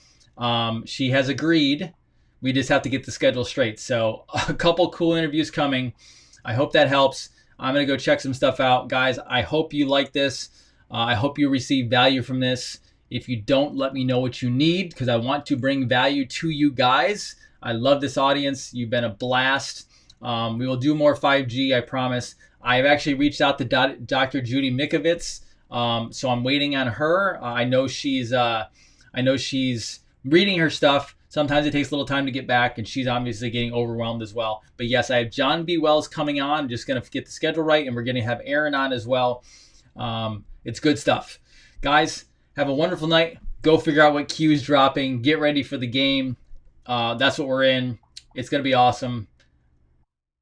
She has agreed. We just have to get the schedule straight. So a couple cool interviews coming. I hope that helps. I'm going to go check some stuff out. Guys, I hope you like this. I hope you receive value from this. If you don't, let me know what you need, because I want to bring value to you guys. I love this audience. You've been a blast. We will do more 5G, I promise. I've actually reached out to Dr. Judy Mikovits, so I'm waiting on her. I know she's reading her stuff. Sometimes it takes a little time to get back, and she's obviously getting overwhelmed as well. But yes, I have John B. Wells coming on. I'm just going to get the schedule right, and we're going to have Erin on as well. It's good stuff. Guys, have a wonderful night. Go figure out what Q is dropping. Get ready for the game. That's what we're in. It's going to be awesome.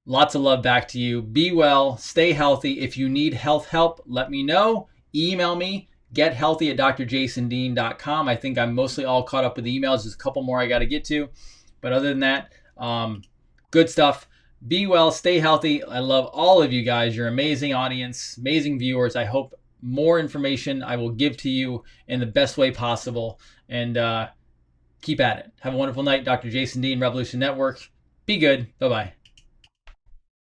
Lots of love back to you. Be well. Stay healthy. If you need health help, let me know. Email me. gethealthy@drjasondean.com. I think I'm mostly all caught up with emails. There's a couple more I got to get to. But other than that, good stuff. Be well. Stay healthy. I love all of you guys. You're an amazing audience, amazing viewers. I hope more information I will give to you in the best way possible. And keep at it. Have a wonderful night. Dr. Jason Dean, Revolution Network. Be good. Bye-bye.